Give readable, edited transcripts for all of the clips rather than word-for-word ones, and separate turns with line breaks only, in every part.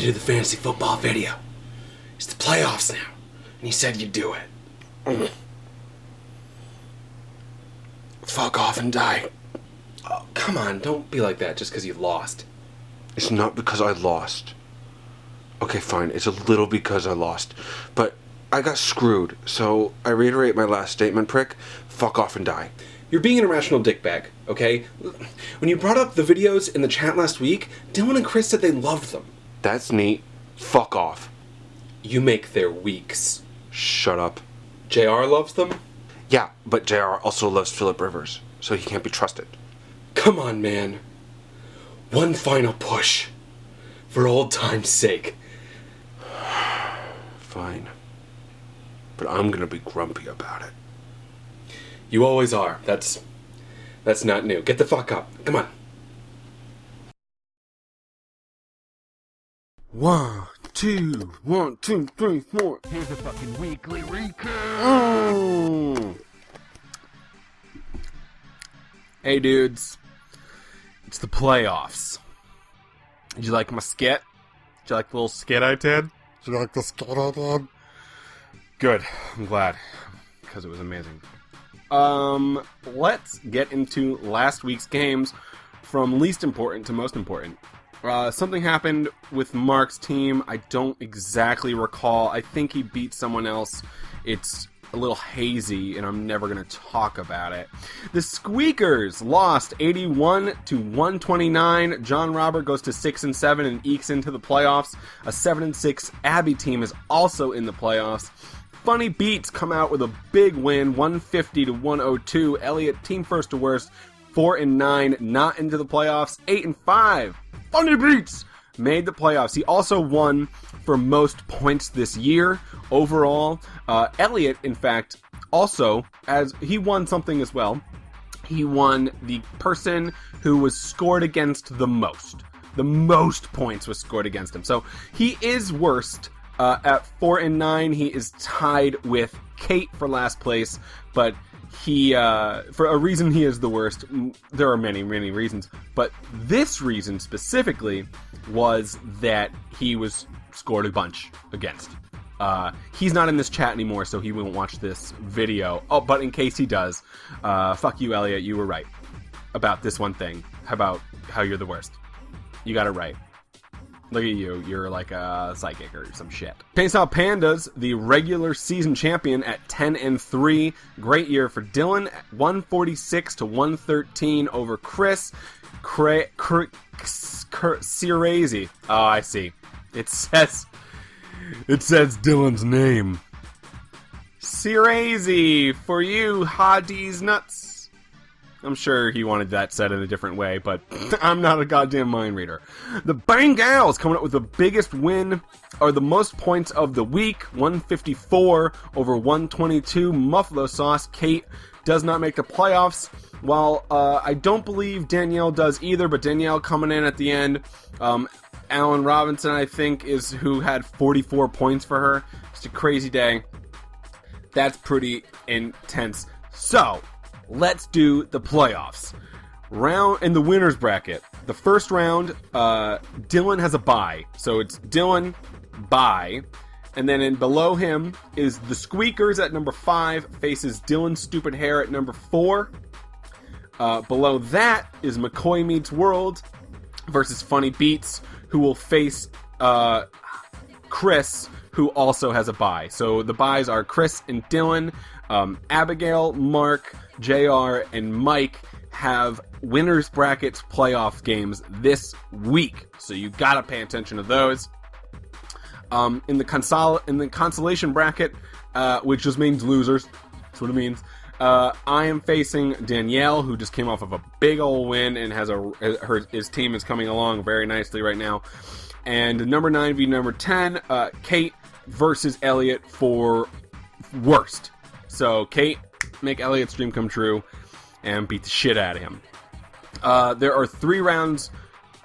do the fantasy football video. It's the playoffs now. And you said you'd do it. Fuck off and die. Oh, come on, don't be like that just because you lost.
It's not because I lost. Okay, fine, it's a little because I lost. But I got screwed, so I reiterate my last statement, prick. Fuck off and die.
You're being an irrational dickbag, okay? When you brought up the videos in the chat last week, Dylan and Chris said they loved them.
That's neat. Fuck off.
You make their weeks.
Shut up.
JR loves them?
Yeah, but JR also loves Phillip Rivers, so he can't be trusted.
Come on, man. One final push. For old time's sake.
Fine. But I'm gonna be grumpy about it.
You always are. That's not new. Get the fuck up. Come on.
1, 2, 1, 2, 3, 4.
Here's a fucking weekly recap.
Hey, dudes. It's the playoffs. Did you like my skit? Did you like the little skit I did?
Do you like the skit I did?
Good. I'm glad. Because it was amazing. Let's get into last week's games from least important to most important. Something happened with Mark's team. I don't exactly recall. I think he beat someone else. It's a little hazy, and I'm never going to talk about it. The Squeakers lost 81-129. John Robert goes to 6-7 and ekes into the playoffs. A 7-6 Abby team is also in the playoffs. Funny Beats come out with a big win, 150-102. Elliott, team first to worst, 4-9, not into the playoffs. 8-5. Funny Beats made the playoffs. He also won for most points this year overall. Elliott, in fact, also, as he won something as well. He won the person who was scored against the most. The most points was scored against him. So he is worst. At 4-9, he is tied with Kate for last place, but he, for a reason he is the worst. There are many, many reasons, but this reason specifically was that he was scored a bunch against. He's not in this chat anymore, so he won't watch this video. Oh, but in case he does, fuck you, Elliot, you were right about this one thing, about how you're the worst. You got it right. Look at you, you're like a psychic or some shit. Painsaw Pandas, the regular season champion at 10-3. Great year for Dylan, 146-113 over Chris. Cirazy. Oh, I see. It says Dylan's name. Cirazy for you, Hadis nuts. I'm sure he wanted that said in a different way, but I'm not a goddamn mind reader. The Bengals coming up with the biggest win, or the most points of the week, 154 over 122. Muffalo Sauce. Kate does not make the playoffs, while I don't believe Danielle does either, but Danielle coming in at the end. Allen Robinson, I think, is who had 44 points for her. Just a crazy day. That's pretty intense. So, let's do the playoffs. Round in the winner's bracket. The first round, Dylan has a bye. So it's Dylan, bye. And then below him is the Squeakers at number 5, faces Dylan's Stupid Hair at number 4. Below that is McCoy Meets World versus Funny Beats, who will face Chris, who also has a bye. So the byes are Chris and Dylan. Abigail, Mark, JR, and Mike have winners brackets playoff games this week, so you gotta pay attention to those. In the consolation bracket, which just means losers, that's what it means. I am facing Danielle, who just came off of a big old win and has his team is coming along very nicely right now. And number 9 v number 10, Kate versus Elliot for worst. So Kate, make Elliot's dream come true and beat the shit out of him. There are 3 rounds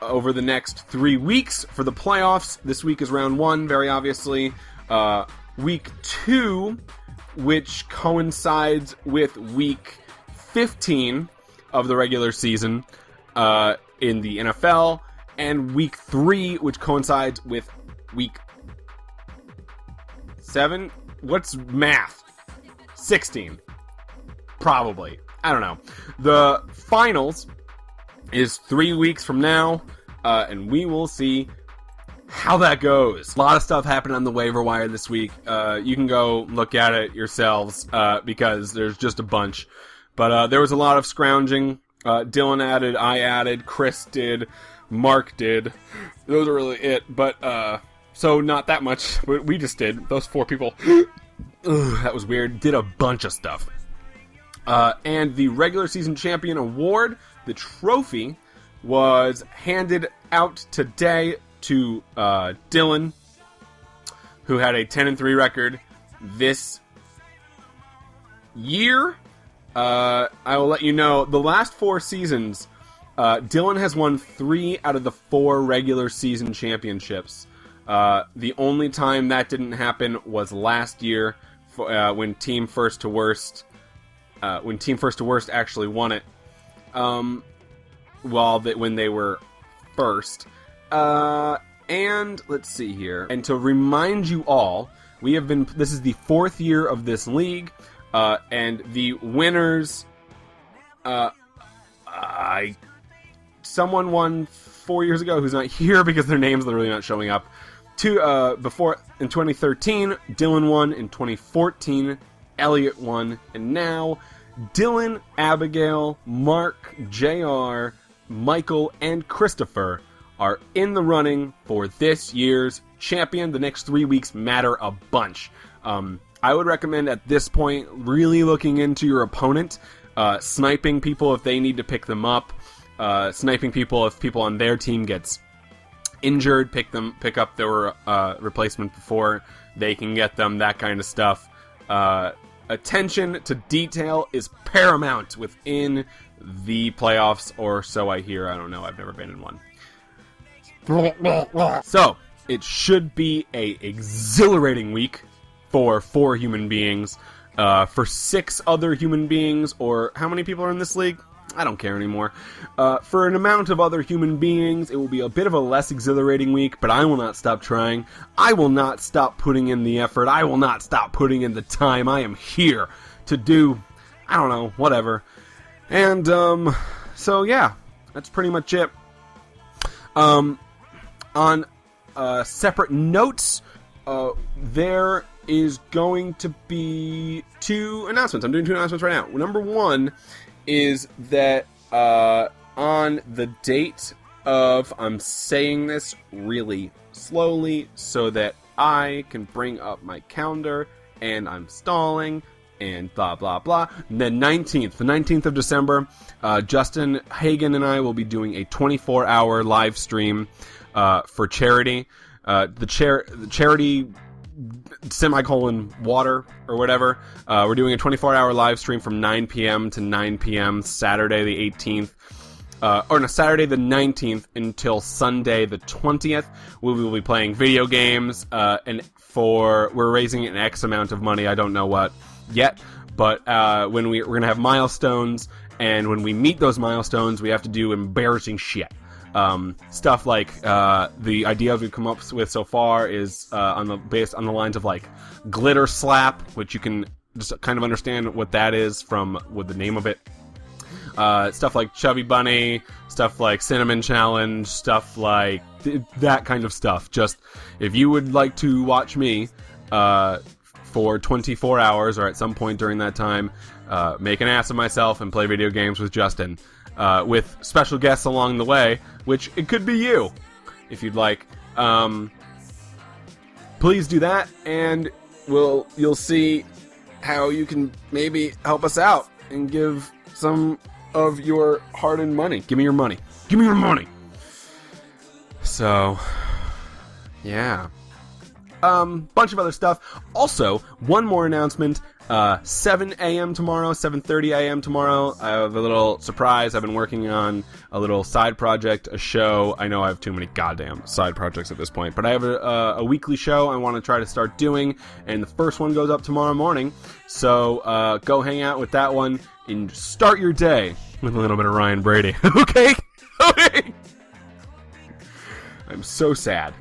over the next 3 weeks for the playoffs. This week is round 1, very obviously. Week 2, which coincides with week 15 of the regular season in the NFL, and week 3, which coincides with week 7. What's math? 16. Probably. I don't know. The finals is 3 weeks from now, and we will see how that goes. A lot of stuff happened on the waiver wire this week. You can go look at it yourselves, because there's just a bunch. But there was a lot of scrounging. Dylan added, I added, Chris did, Mark did. Those are really it. But, so not that much. But we just did. Those 4 people. Ugh, that was weird. Did a bunch of stuff. And the regular season champion award, the trophy, was handed out today to Dylan, who had a 10-3 record this year. I will let you know, the last 4 seasons, Dylan has won 3 out of the 4 regular season championships. The only time that didn't happen was last year, when Team First to Worst actually won it. When they were first. And let's see here. And to remind you all, this is the 4th year of this league, and the winners, someone won 4 years ago who's not here because their name's literally not showing up. Before, in 2013, Dylan won. In 2014, Elliot won. And now, Dylan, Abigail, Mark, JR, Michael, and Christopher are in the running for this year's champion. The next 3 weeks matter a bunch. I would recommend at this point really looking into your opponent, sniping people if they need to pick them up, sniping people if people on their team gets injured, pick up their replacement before they can get them, that kind of stuff. Attention to detail is paramount within the playoffs, or so I hear. I don't know. I've never been in one. So, it should be a exhilarating week for 4 human beings. For 6 other human beings, or how many people are in this league? I don't care anymore. For an amount of other human beings, it will be a bit of a less exhilarating week, but I will not stop trying. I will not stop putting in the effort. I will not stop putting in the time. I am here to do, I don't know, whatever. And, so yeah, that's pretty much it. On separate notes, there is going to be 2 announcements. I'm doing 2 announcements right now. Number 1 is that on the date of, I'm saying this really slowly so that I can bring up my calendar, and I'm stalling, and blah, blah, blah. The 19th of December, Justin Hagen and I will be doing a 24-hour live stream for charity. The charity water or whatever. We're doing a 24-hour live stream from 9 p.m. to 9 p.m. Saturday the 18th. Saturday the 19th until Sunday the 20th. We will be playing video games, and we're raising an X amount of money. I don't know what yet, but when we're going to have milestones, and when we meet those milestones, we have to do embarrassing shit. Stuff like the ideas we've come up with so far is based on the lines of like glitter slap, which you can just kind of understand what that is with the name of it. Stuff like chubby bunny, stuff like cinnamon challenge, stuff like that kind of stuff. Just if you would like to watch me for 24 hours or at some point during that time, make an ass of myself and play video games with Justin. With special guests along the way, which it could be you, if you'd like. Please do that, and you'll see how you can maybe help us out and give some of your hard-earned money. Give me your money. Give me your money! So, yeah. Bunch of other stuff. Also, one more announcement. 7 a.m. tomorrow, 7:30 a.m. tomorrow. I have a little surprise. I've been working on a little side project, a show. I know I have too many goddamn side projects at this point, but I have a weekly show I want to try to start doing, and the first one goes up tomorrow morning. So go hang out with that one and start your day with a little bit of Ryan Brady. Okay? Okay? I'm so sad.